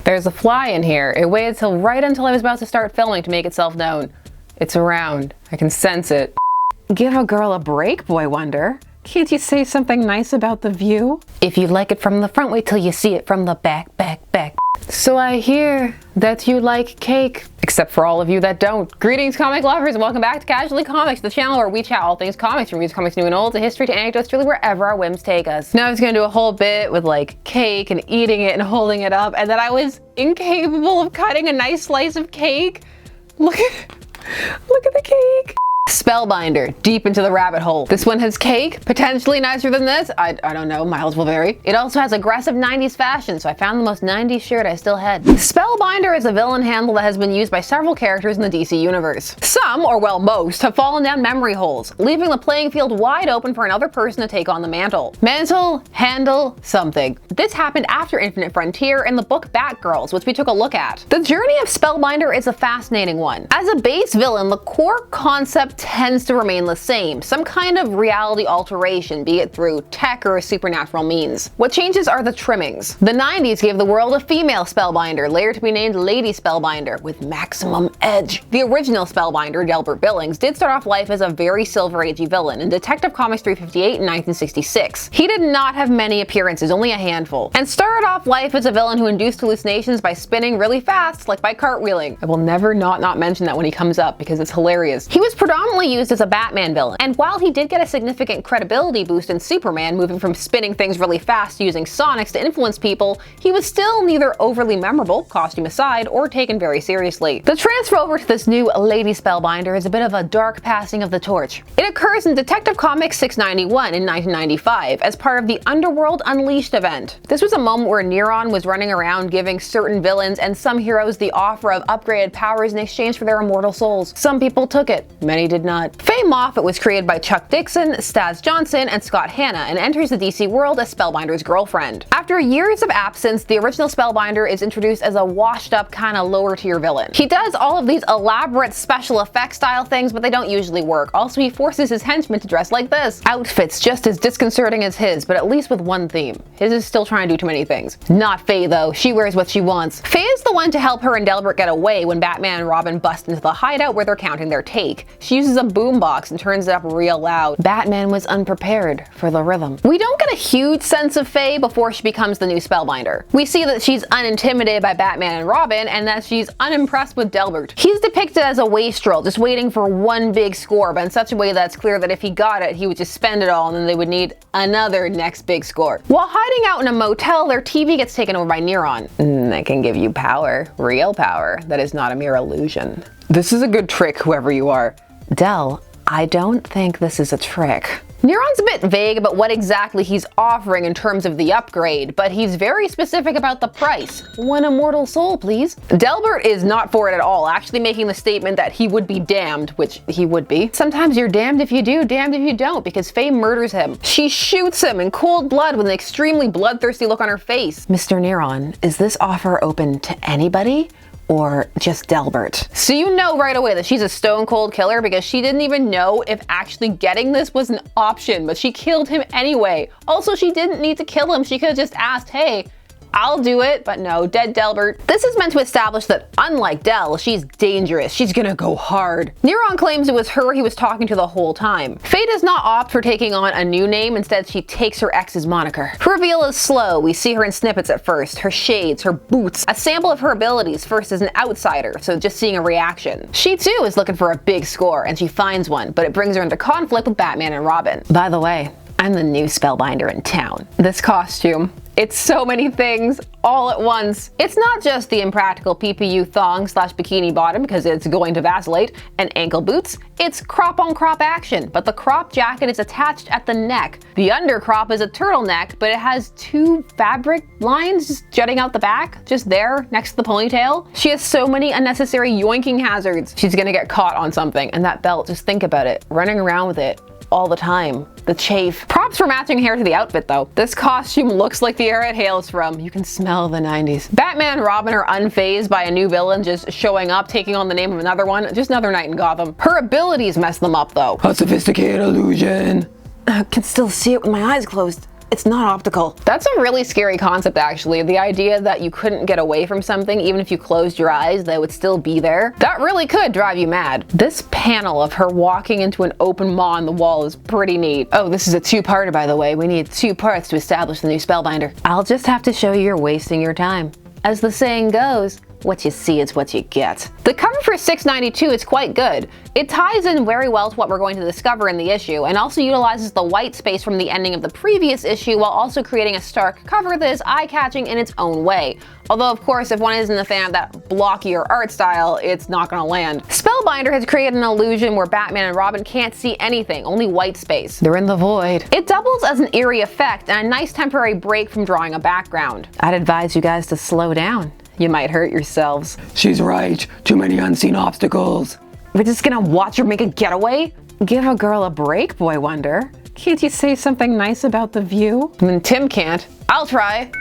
There's a fly in here. It waited till right until I was about to start filming to make itself known. It's around. I can sense it. Give a girl a break, Boy Wonder. Can't you say something nice about the view? If you like it from the front, wait till you see it from the back. So I hear that you like cake, except for all of you that don't. Greetings, comic lovers, and welcome back to Casually Comics, the channel where we chat all things comics, reviews comics new and old, to history to anecdotes, really wherever our whims take us. Now I was gonna do a whole bit with like cake and eating it and holding it up, and then I was incapable of cutting a nice slice of cake. Look at the cake. Spellbinder, deep into the rabbit hole. This one has cake, potentially nicer than this. I don't know, miles will vary. It also has aggressive 90s fashion, so I found the most 90s shirt I still had. Spellbinder is a villain handle that has been used by several characters in the DC universe. Some, or well most, have fallen down memory holes, leaving the playing field wide open for another person to take on the mantle. Handle, something. This happened after Infinite Frontier in the book Batgirls, which we took a look at. The journey of Spellbinder is a fascinating one. As a base villain, the core concept tends to remain the same, some kind of reality alteration, be it through tech or supernatural means. What changes are the trimmings. The 90s gave the world a female Spellbinder, later to be named Lady Spellbinder, with maximum edge. The original Spellbinder, Delbert Billings, did start off life as a very Silver Agey villain in Detective Comics 358 in 1966. He did not have many appearances, only a handful, and started off life as a villain who induced hallucinations by spinning really fast, like by cartwheeling. I will never not mention that when he comes up, because it's hilarious. He was predominantly used as a Batman villain, and while he did get a significant credibility boost in Superman, moving from spinning things really fast using sonics to influence people, he was still neither overly memorable, costume aside, or taken very seriously. The transfer over to this new Lady Spellbinder is a bit of a dark passing of the torch. It occurs in Detective Comics 691 in 1995 as part of the Underworld Unleashed event. This was a moment where Neron was running around giving certain villains and some heroes the offer of upgraded powers in exchange for their immortal souls. Some people took it, many did not. Fay Moffit was created by Chuck Dixon, Staz Johnson, and Scott Hanna, and enters the DC world as Spellbinder's girlfriend. After years of absence, the original Spellbinder is introduced as a washed-up, kind of lower-tier villain. He does all of these elaborate special effects style things, but they don't usually work. Also, he forces his henchmen to dress like this. Outfits just as disconcerting as his, but at least with one theme. His is still trying to do too many things. Not Fay, though. She wears what she wants. Fay is the one to help her and Delbert get away when Batman and Robin bust into the hideout where they're counting their take. She uses a boombox and turns it up real loud. Batman was unprepared for the rhythm. We don't get a huge sense of Fay before she becomes the new Spellbinder. We see that she's unintimidated by Batman and Robin, and that she's unimpressed with Delbert. He's depicted as a wastrel, just waiting for one big score, but in such a way that's clear that if he got it, he would just spend it all and then they would need another next big score. While hiding out in a motel, their TV gets taken over by Neron. That can give you power, real power, that is not a mere illusion. This is a good trick, whoever you are. Del, I don't think this is a trick. Neron's a bit vague about what exactly he's offering in terms of the upgrade, but he's very specific about the price. One immortal soul, please. Delbert is not for it at all, actually making the statement that he would be damned, which he would be. Sometimes you're damned if you do, damned if you don't, because Fay murders him. She shoots him in cold blood with an extremely bloodthirsty look on her face. Mr. Neron, is this offer open to anybody? Or just Delbert? So you know right away that she's a stone cold killer because she didn't even know if actually getting this was an option, but she killed him anyway. Also, she didn't need to kill him. She could have just asked, hey, I'll do it, but no, dead Delbert. This is meant to establish that unlike Del, she's dangerous. She's gonna go hard. Neron claims it was her he was talking to the whole time. Fay does not opt for taking on a new name. Instead, she takes her ex's moniker. Her reveal is slow. We see her in snippets at first. Her shades, her boots, a sample of her abilities, first as an outsider, so just seeing a reaction. She too is looking for a big score, and she finds one, but it brings her into conflict with Batman and Robin. By the way, I'm the new Spellbinder in town. This costume, it's so many things all at once. It's not just the impractical PPU thong slash bikini bottom because it's going to vacillate and ankle boots. It's crop on crop action, but the crop jacket is attached at the neck. The undercrop is a turtleneck, but it has two fabric lines just jutting out the back, just there next to the ponytail. She has so many unnecessary yoinking hazards. She's gonna get caught on something, and that belt, just think about it, running around with it all the time. The chafe. Props for matching hair to the outfit though. This costume looks like the era it hails from. You can smell the 90s. Batman and Robin are unfazed by a new villain just showing up, taking on the name of another one. Just another night in Gotham. Her abilities mess them up though. A sophisticated illusion. I can still see it with my eyes closed. It's not optical. That's a really scary concept, actually. The idea that you couldn't get away from something even if you closed your eyes, they would still be there. That really could drive you mad. This panel of her walking into an open maw on the wall is pretty neat. Oh, this is a two-parter, by the way. We need 2 parts to establish the new Spellbinder. I'll just have to show you're wasting your time. As the saying goes, what you see is what you get. The cover for 692 is quite good. It ties in very well to what we're going to discover in the issue, and also utilizes the white space from the ending of the previous issue while also creating a stark cover that is eye-catching in its own way. Although, of course, if one isn't a fan of that blockier art style, it's not gonna land. Spellbinder has created an illusion where Batman and Robin can't see anything, only white space. They're in the void. It doubles as an eerie effect and a nice temporary break from drawing a background. I'd advise you guys to slow down. You might hurt yourselves. She's right. Too many unseen obstacles. We're just gonna watch her make a getaway? Give a girl a break, Boy Wonder. Can't you say something nice about the view? Tim can't. I'll try.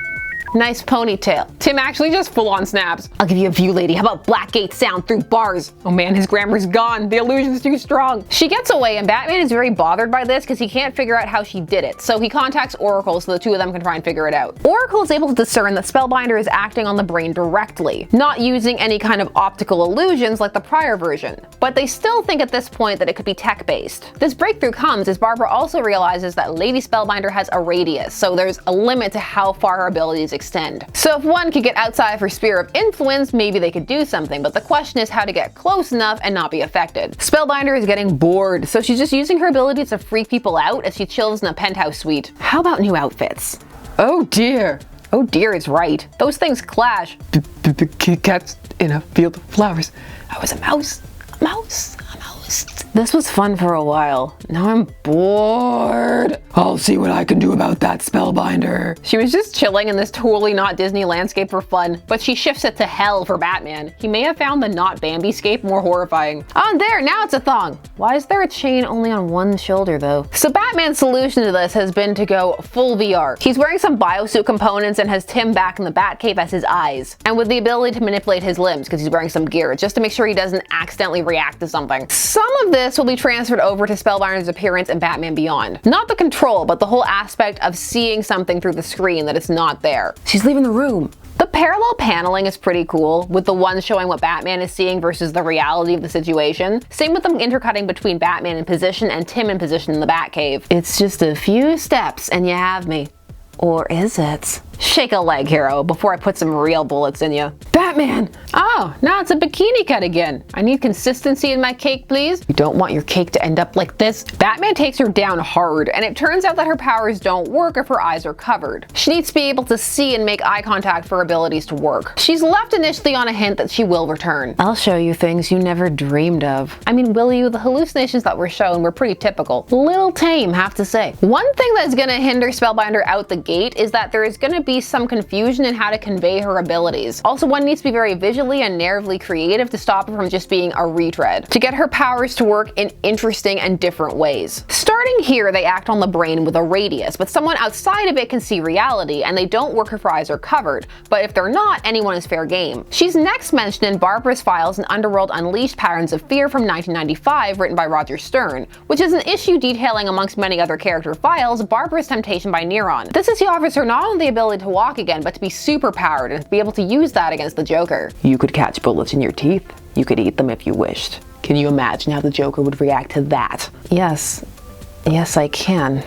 Nice ponytail. Tim actually just full-on snaps. I'll give you a view, lady. How about Blackgate sound through bars? Oh man, his grammar's gone. The illusion's too strong. She gets away, and Batman is very bothered by this because he can't figure out how she did it. So he contacts Oracle so the two of them can try and figure it out. Oracle is able to discern that Spellbinder is acting on the brain directly, not using any kind of optical illusions like the prior version. But they still think at this point that it could be tech-based. This breakthrough comes as Barbara also realizes that Lady Spellbinder has a radius, so there's a limit to how far her abilities extend. So if one could get outside of her sphere of influence, maybe they could do something, but the question is how to get close enough and not be affected. Spellbinder is getting bored, so she's just using her ability to freak people out as she chills in a penthouse suite. How about new outfits? Oh dear. Oh dear, it's right. Those things clash. The cat's in a field of flowers. I was a mouse. A mouse. A mouse. This was fun for a while. Now I'm bored. I'll see what I can do about that, Spellbinder. She was just chilling in this totally not Disney landscape for fun, but she shifts it to hell for Batman. He may have found the not Bambi-scape more horrifying. On there, now it's a thong. Why is there a chain only on one shoulder though? So Batman's solution to this has been to go full VR. He's wearing some biosuit components and has Tim back in the Batcave as his eyes, and with the ability to manipulate his limbs because he's wearing some gear, just to make sure he doesn't accidentally react to something. Some of this will be transferred over to Spellbinder's appearance in Batman Beyond. Not the control, but the whole aspect of seeing something through the screen that is not there. She's leaving the room. The parallel paneling is pretty cool, with the one showing what Batman is seeing versus the reality of the situation. Same with them intercutting between Batman in position and Tim in position in the Batcave. It's just a few steps and you have me. Or is it? Shake a leg, hero, before I put some real bullets in you. Batman! Oh, now it's a bikini cut again. I need consistency in my cake, please. You don't want your cake to end up like this. Batman takes her down hard, and it turns out that her powers don't work if her eyes are covered. She needs to be able to see and make eye contact for her abilities to work. She's left initially on a hint that she will return. I'll show you things you never dreamed of. I mean, will you? The hallucinations that were shown were pretty typical. Little tame, have to say. One thing that's gonna hinder Spellbinder out the gate is that there is gonna be some confusion in how to convey her abilities. Also, one needs to be very visually and narratively creative to stop her from just being a retread, to get her powers to work in interesting and different ways. Starting here, they act on the brain with a radius, but someone outside of it can see reality, and they don't work if her eyes are covered. But if they're not, anyone is fair game. She's next mentioned in Barbara's Files and Underworld Unleashed Patterns of Fear from 1995, written by Roger Stern, which is an issue detailing, amongst many other character files, Barbara's temptation by Neron. This issue offers her not only the ability to walk again, but to be super powered and to be able to use that against the Joker. You could catch bullets in your teeth. You could eat them if you wished. Can you imagine how the Joker would react to that? Yes. Yes, I can.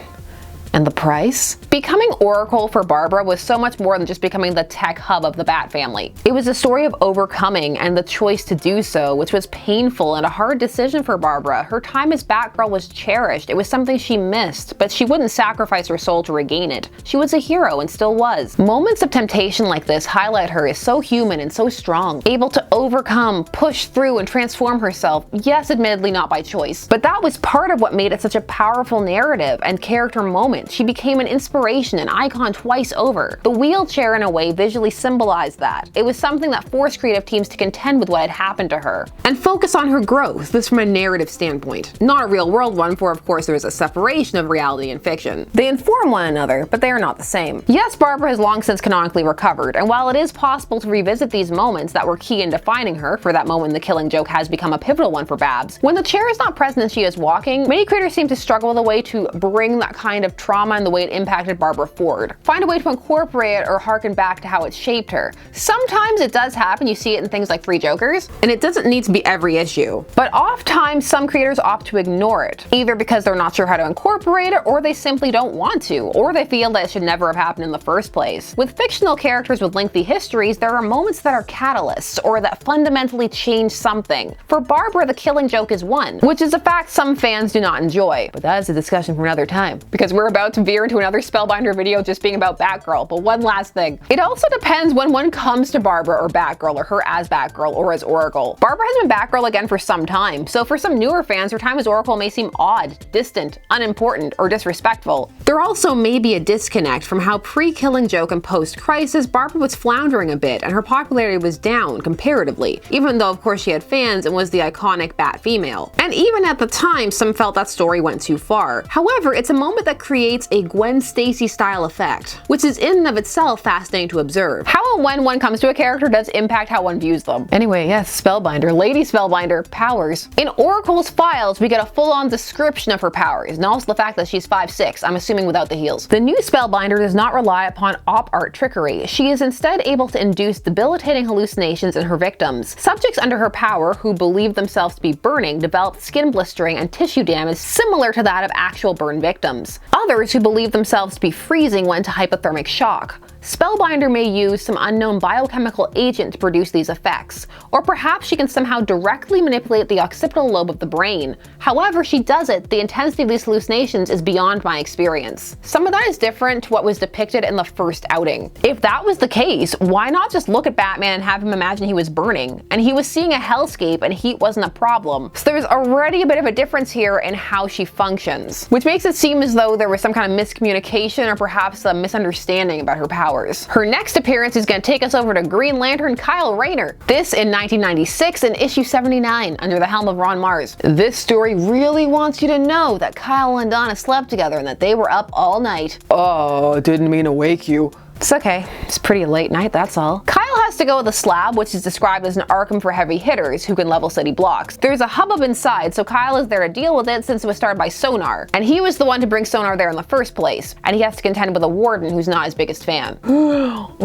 And the price? Becoming Oracle for Barbara was so much more than just becoming the tech hub of the Bat family. It was a story of overcoming and the choice to do so, which was painful and a hard decision for Barbara. Her time as Batgirl was cherished. It was something she missed, but she wouldn't sacrifice her soul to regain it. She was a hero and still was. Moments of temptation like this highlight her as so human and so strong, able to overcome, push through, and transform herself. Yes, admittedly not by choice, but that was part of what made it such a powerful narrative and character moment. She became an inspiration, an icon twice over. The wheelchair, in a way, visually symbolized that. It was something that forced creative teams to contend with what had happened to her and focus on her growth, this from a narrative standpoint. Not a real world one, for of course there is a separation of reality and fiction. They inform one another, but they are not the same. Yes, Barbara has long since canonically recovered, and while it is possible to revisit these moments that were key in defining her, for that moment the Killing Joke has become a pivotal one for Babs, when the chair is not present and she is walking, many creators seem to struggle with a way to bring that kind of trauma and the way it impacted Barbara Ford. Find a way to incorporate it or harken back to how it shaped her. Sometimes it does happen, you see it in things like Free Jokers, and it doesn't need to be every issue. But oftentimes some creators opt to ignore it, either because they're not sure how to incorporate it, or they simply don't want to, or they feel that it should never have happened in the first place. With fictional characters with lengthy histories, there are moments that are catalysts, or that fundamentally change something. For Barbara, the Killing Joke is one, which is a fact some fans do not enjoy. But that is a discussion for another time, because we're about to veer into another Spellbinder video just being about Batgirl. But one last thing. It also depends when one comes to Barbara or Batgirl, or her as Batgirl or as Oracle. Barbara has been Batgirl again for some time, so for some newer fans, her time as Oracle may seem odd, distant, unimportant, or disrespectful. There also may be a disconnect from how pre-Killing Joke and post-Crisis, Barbara was floundering a bit and her popularity was down comparatively, even though of course she had fans and was the iconic Bat female. And even at the time, some felt that story went too far. However, it's a moment that creates a Gwen Stacy style effect, which is in and of itself fascinating to observe. How and when one comes to a character does impact how one views them. Anyway, yes, Spellbinder, Lady Spellbinder, powers. In Oracle's files, we get a full-on description of her powers, and also the fact that she's 5'6", I'm assuming without the heels. The new Spellbinder does not rely upon op art trickery. She is instead able to induce debilitating hallucinations in her victims. Subjects under her power, who believe themselves to be burning, develop skin blistering and tissue damage similar to that of actual burn victims. Others, who believe themselves to be freezing, went into hypothermic shock. Spellbinder may use some unknown biochemical agent to produce these effects, or perhaps she can somehow directly manipulate the occipital lobe of the brain. However she does it, the intensity of these hallucinations is beyond my experience. Some of that is different to what was depicted in the first outing. If that was the case, why not just look at Batman and have him imagine he was burning, and he was seeing a hellscape and heat wasn't a problem? So there's already a bit of a difference here in how she functions, which makes it seem as though there was some kind of miscommunication or perhaps a misunderstanding about her powers. Her next appearance is going to take us over to Green Lantern Kyle Rayner. This in 1996 in issue 79 under the helm of Ron Mars. This story really wants you to know that Kyle and Donna slept together and that they were up all night. Oh, didn't mean to wake you. It's okay, it's pretty late night, that's all. Kyle has to go with a slab, which is described as an Arkham for heavy hitters who can level city blocks. There's a hubbub inside, so Kyle is there to deal with it since it was started by Sonar, and he was the one to bring Sonar there in the first place, and he has to contend with a warden who's not his biggest fan. Oh,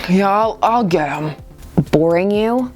yeah, I'll get him. Boring you?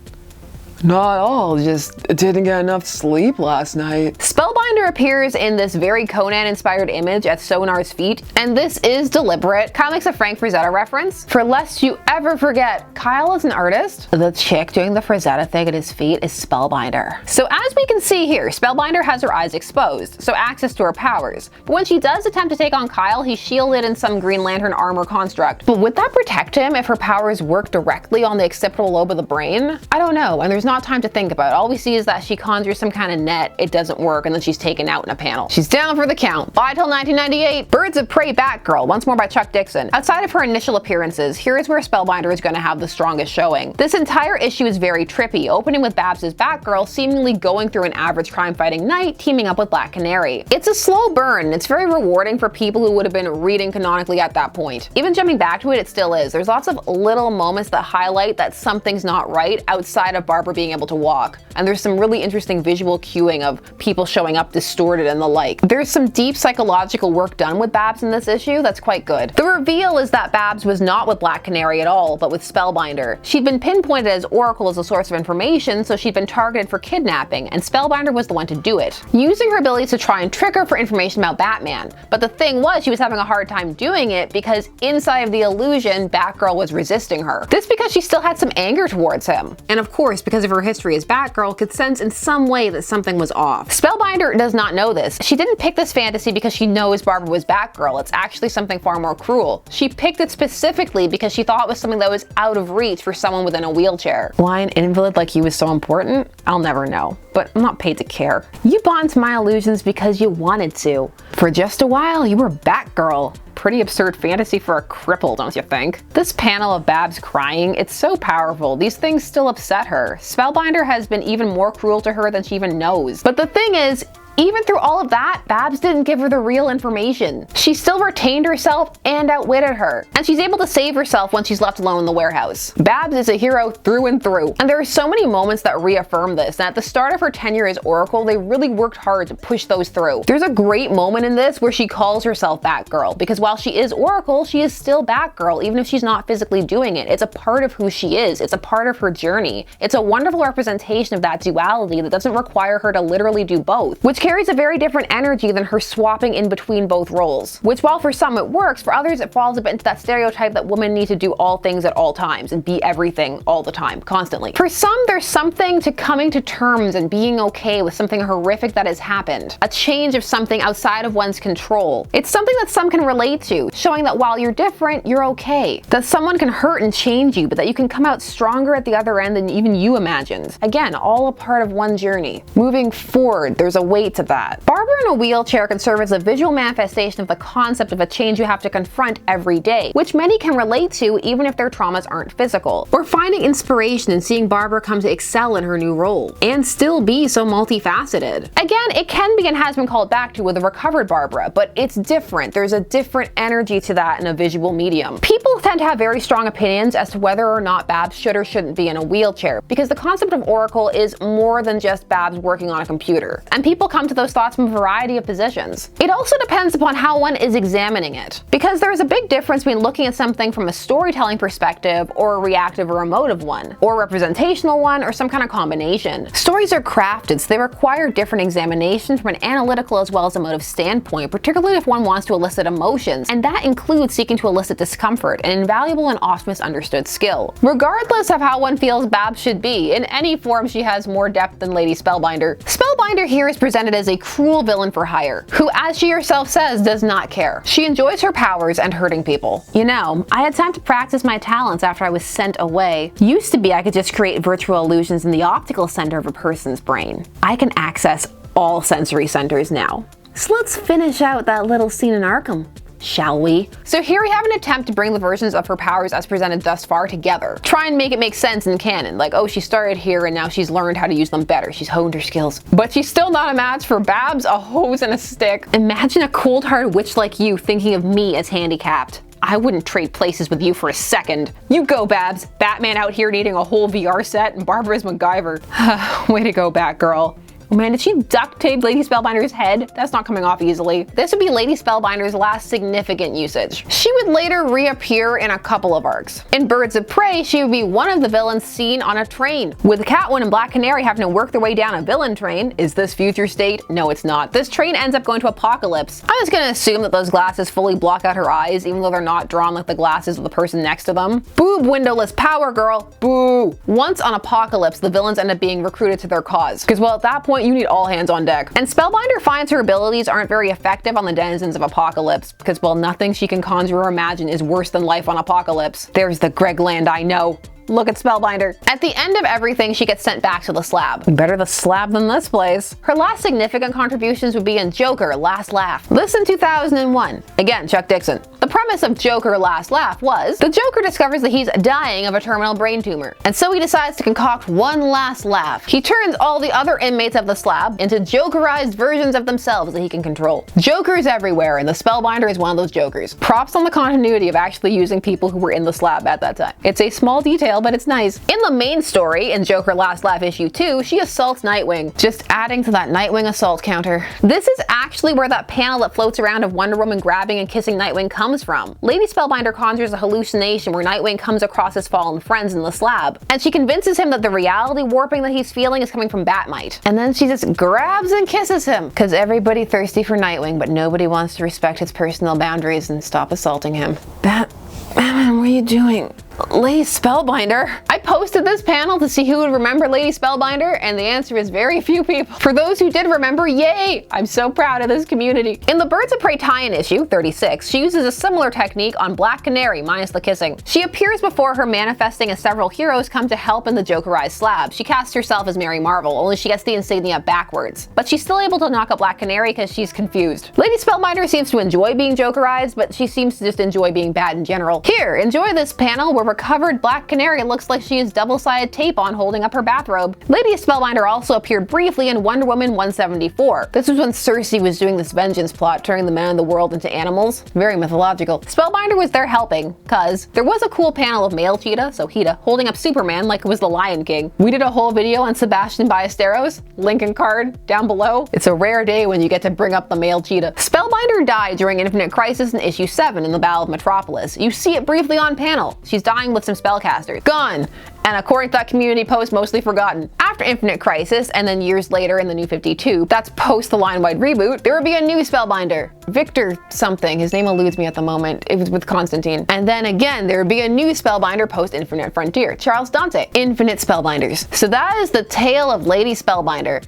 Not all, just didn't get enough sleep last night. Spellbinder appears in this very Conan-inspired image at Sonar's feet, and this is deliberate. Kyle makes a Frank Frazetta reference. For lest you ever forget, Kyle is an artist. The chick doing the Frazetta thing at his feet is Spellbinder. So as we can see here, Spellbinder has her eyes exposed, so access to her powers. But when she does attempt to take on Kyle, he's shielded in some Green Lantern armor construct. But would that protect him if her powers work directly on the occipital lobe of the brain? I don't know, and there's not time to think about it. All we see is that she conjures some kind of net, it doesn't work, and then she's taken out in a panel. She's down for the count. Bye till 1998. Birds of Prey Batgirl, once more by Chuck Dixon. Outside of her initial appearances, here is where Spellbinder is going to have the strongest showing. This entire issue is very trippy, opening with Babs' Batgirl seemingly going through an average crime-fighting night, teaming up with Black Canary. It's a slow burn. It's very rewarding for people who would have been reading canonically at that point. Even jumping back to it, it still is. There's lots of little moments that highlight that something's not right outside of Barbara being able to walk. And there's some really interesting visual cueing of people showing up distorted and the like. There's some deep psychological work done with Babs in this issue that's quite good. The reveal is that Babs was not with Black Canary at all, but with Spellbinder. She'd been pinpointed as Oracle as a source of information, so she'd been targeted for kidnapping, and Spellbinder was the one to do it, using her abilities to try and trick her for information about Batman. But the thing was, she was having a hard time doing it because inside of the illusion, Batgirl was resisting her. This because she still had some anger towards him. And of course, because of her history as Batgirl, could sense in some way that something was off. Spellbinder does not know this. She didn't pick this fantasy because she knows Barbara was Batgirl. It's actually something far more cruel. She picked it specifically because she thought it was something that was out of reach for someone within a wheelchair. Why an invalid like you was so important? I'll never know, but I'm not paid to care. You bought into my illusions because you wanted to. For just a while, you were Batgirl. Pretty absurd fantasy for a cripple, don't you think? This panel of Babs crying, it's so powerful. These things still upset her. Spellbinder has been even more cruel to her than she even knows. But the thing is, Even through all of that, Babs didn't give her the real information. She still retained herself and outwitted her, and she's able to save herself when she's left alone in the warehouse. Babs is a hero through and through, and there are so many moments that reaffirm this, and at the start of her tenure as Oracle, they really worked hard to push those through. There's a great moment in this where she calls herself Batgirl, because while she is Oracle, she is still Batgirl, even if she's not physically doing it. It's a part of who she is. It's a part of her journey. It's a wonderful representation of that duality that doesn't require her to literally do both, which carries a very different energy than her swapping in between both roles. Which, while for some it works, for others it falls a bit into that stereotype that women need to do all things at all times and be everything all the time, constantly. For some, there's something to coming to terms and being okay with something horrific that has happened. A change of something outside of one's control. It's something that some can relate to, showing that while you're different, you're okay. That someone can hurt and change you, but that you can come out stronger at the other end than even you imagined. Again, all a part of one journey. Moving forward, there's a weight to that. Barbara in a wheelchair can serve as a visual manifestation of the concept of a change you have to confront every day, which many can relate to even if their traumas aren't physical. Or finding inspiration in seeing Barbara come to excel in her new role, and still be so multifaceted. Again, it can be and has been called back to with a recovered Barbara, but it's different. There's a different energy to that in a visual medium. People tend to have very strong opinions as to whether or not Babs should or shouldn't be in a wheelchair, because the concept of Oracle is more than just Babs working on a computer. And people come to those thoughts from a variety of positions. It also depends upon how one is examining it, because there is a big difference between looking at something from a storytelling perspective or a reactive or emotive one, or a representational one, or some kind of combination. Stories are crafted, so they require different examination from an analytical as well as emotive standpoint, particularly if one wants to elicit emotions, and that includes seeking to elicit discomfort, an invaluable and oft misunderstood skill. Regardless of how one feels Babs should be, in any form she has more depth than Lady Spellbinder. Spellbinder here is presented as a cruel villain for hire, who, as she herself says, does not care. She enjoys her powers and hurting people. You know, I had time to practice my talents after I was sent away. Used to be I could just create virtual illusions in the optical center of a person's brain. I can access all sensory centers now. So let's finish out that little scene in Arkham, shall we? So here we have an attempt to bring the versions of her powers as presented thus far together. Try and make it make sense in canon, like, oh, she started here and now she's learned how to use them better, she's honed her skills. But she's still not a match for Babs, a hose and a stick. Imagine a cold-hearted witch like you thinking of me as handicapped. I wouldn't trade places with you for a second. You go, Babs. Batman out here needing a whole VR set and Barbara's MacGyver. Way to go, Batgirl. Oh man, did she duct tape Lady Spellbinder's head? That's not coming off easily. This would be Lady Spellbinder's last significant usage. She would later reappear in a couple of arcs. In Birds of Prey, she would be one of the villains seen on a train, with Catwoman and Black Canary having to work their way down a villain train. Is this future state? No, it's not. This train ends up going to Apocalypse. I was gonna assume that those glasses fully block out her eyes, even though they're not drawn like the glasses of the person next to them. Boob windowless power, girl. Boo. Once on Apocalypse, the villains end up being recruited to their cause, because well, at that point, you need all hands on deck. And Spellbinder finds her abilities aren't very effective on the denizens of Apocalypse, because well, nothing she can conjure or imagine is worse than life on Apocalypse. There's the Greg land I know. Look at Spellbinder. At the end of everything, she gets sent back to the slab. Better the slab than this place. Her last significant contributions would be in Joker, Last Laugh. This in 2001. Again, Chuck Dixon. The premise of Joker, Last Laugh was, the Joker discovers that he's dying of a terminal brain tumor, and so he decides to concoct one last laugh. He turns all the other inmates of the slab into Jokerized versions of themselves that he can control. Jokers everywhere, and the Spellbinder is one of those Jokers. Props on the continuity of actually using people who were in the slab at that time. It's a small detail, but it's nice. In the main story, in Joker Last Laugh issue 2, she assaults Nightwing, just adding to that Nightwing assault counter. This is actually where that panel that floats around of Wonder Woman grabbing and kissing Nightwing comes from. Lady Spellbinder conjures a hallucination where Nightwing comes across his fallen friends in the slab, and she convinces him that the reality warping that he's feeling is coming from Batmite. And then she just grabs and kisses him, because everybody thirsty for Nightwing, but nobody wants to respect his personal boundaries and stop assaulting him. Batman, what are you doing? Lady Spellbinder. I posted this panel to see who would remember Lady Spellbinder, and the answer is very few people. For those who did remember, yay! I'm so proud of this community. In the Birds of Prey tie-in issue, 36, she uses a similar technique on Black Canary, minus the kissing. She appears before her manifesting as several heroes come to help in the Jokerized slab. She casts herself as Mary Marvel, only she gets the insignia backwards. But she's still able to knock out Black Canary because she's confused. Lady Spellbinder seems to enjoy being Jokerized, but she seems to just enjoy being bad in general. Here, enjoy this panel where where recovered Black Canary looks like she has double-sided tape on holding up her bathrobe. Lady Spellbinder also appeared briefly in Wonder Woman 174. This was when Cersei was doing this vengeance plot, turning the man of the world into animals. Very mythological. Spellbinder was there helping, cause there was a cool panel of male cheetah, so Hida, holding up Superman like it was the Lion King. We did a whole video on Sebastian Ballesteros, link and card down below. It's a rare day when you get to bring up the male cheetah. Spellbinder died during Infinite Crisis in issue 7 in the Battle of Metropolis. You see it briefly on panel. She's dying with some spellcasters. Gone! And according to that community post, mostly forgotten. After Infinite Crisis, and then years later in the New 52, that's post the line-wide reboot, there would be a new Spellbinder. Victor something, his name eludes me at the moment, it was with Constantine. And then again, there would be a new Spellbinder post Infinite Frontier, Charles Dante. Infinite Spellbinders. So that is the tale of Lady Spellbinder.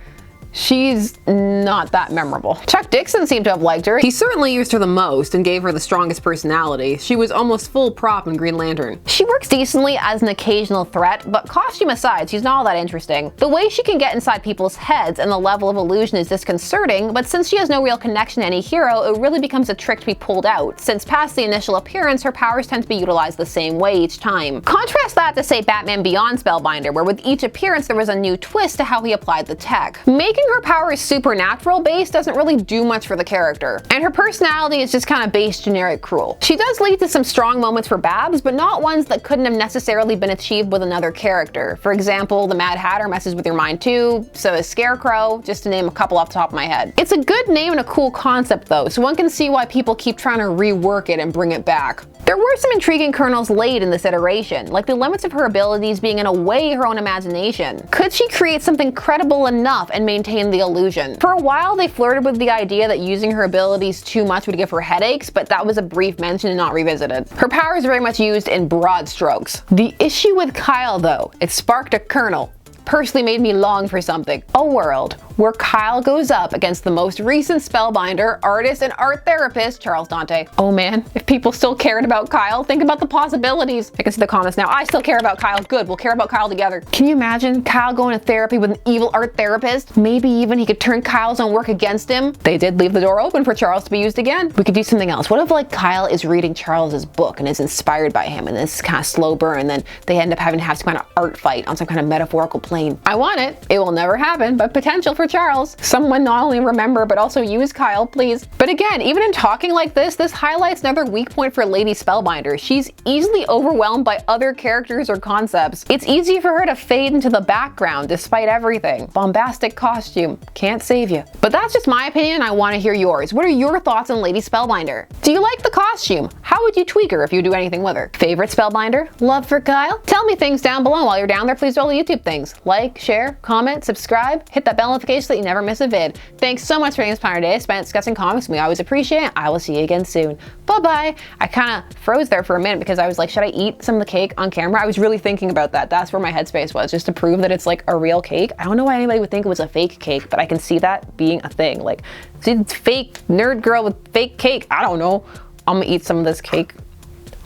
She's not that memorable. Chuck Dixon seemed to have liked her. He certainly used her the most and gave her the strongest personality. She was almost full prop in Green Lantern. She works decently as an occasional threat, but costume aside, she's not all that interesting. The way she can get inside people's heads and the level of illusion is disconcerting, but since she has no real connection to any hero, it really becomes a trick to be pulled out. Since past the initial appearance, her powers tend to be utilized the same way each time. Contrast that to, say, Batman Beyond Spellbinder, where with each appearance there was a new twist to how he applied the tech. Making her powers supernatural based doesn't really do much for the character, and her personality is just kind of base generic cruel. She does lead to some strong moments for Babs, but not ones that couldn't have necessarily been achieved with another character. For example, the Mad Hatter messes with your mind too, so is Scarecrow, just to name a couple off the top of my head. It's a good name and a cool concept though, so one can see why people keep trying to rework it and bring it back. There were some intriguing kernels laid in this iteration, like the limits of her abilities being in a way her own imagination. Could she create something credible enough and maintain the illusion? For a while they flirted with the idea that using her abilities too much would give her headaches, but that was a brief mention and not revisited. Her powers are very much used in broad strokes. The issue with Kyle though, it sparked a kernel. Personally made me long for something. A world where Kyle goes up against the most recent Spellbinder, artist and art therapist, Charles Dante. Oh man, if people still cared about Kyle, think about the possibilities. I can see the comments now. I still care about Kyle. Good, we'll care about Kyle together. Can you imagine Kyle going to therapy with an evil art therapist? Maybe even he could turn Kyle's own work against him. They did leave the door open for Charles to be used again. We could do something else. What if like Kyle is reading Charles's book and is inspired by him, and this kind of slow burn, and then they end up having to have some kind of art fight on some kind of metaphorical plane. I want it. It will never happen, but potential for Charles. Someone not only remember, but also use Kyle, please. But again, even in talking like this highlights another weak point for Lady Spellbinder. She's easily overwhelmed by other characters or concepts. It's easy for her to fade into the background despite everything. Bombastic costume. Can't save you. But that's just my opinion. I want to hear yours. What are your thoughts on Lady Spellbinder? Do you like the costume? How would you tweak her if you do anything with her? Favorite Spellbinder? Love for Kyle? Tell me things down below. While you're down there, please do all the YouTube things. Like, share, comment, subscribe, hit that bell notification so that you never miss a vid. Thanks so much for spending this part of your day spent discussing comics, and we always appreciate it. I will see you again soon. Bye-bye. I kind of froze there for a minute because I was like, should I eat some of the cake on camera? I was really thinking about that. That's where my headspace was, just to prove that it's like a real cake. I don't know why anybody would think it was a fake cake, but I can see that being a thing. Like, see, it's fake nerd girl with fake cake. I don't know. I'm gonna eat some of this cake.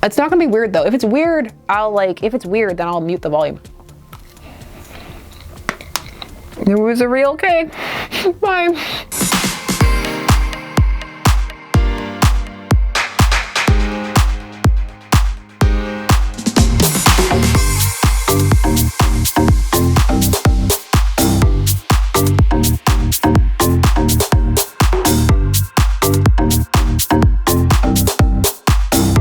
It's not gonna be weird though. If it's weird, if it's weird, then I'll mute the volume. It was a real cake. Bye.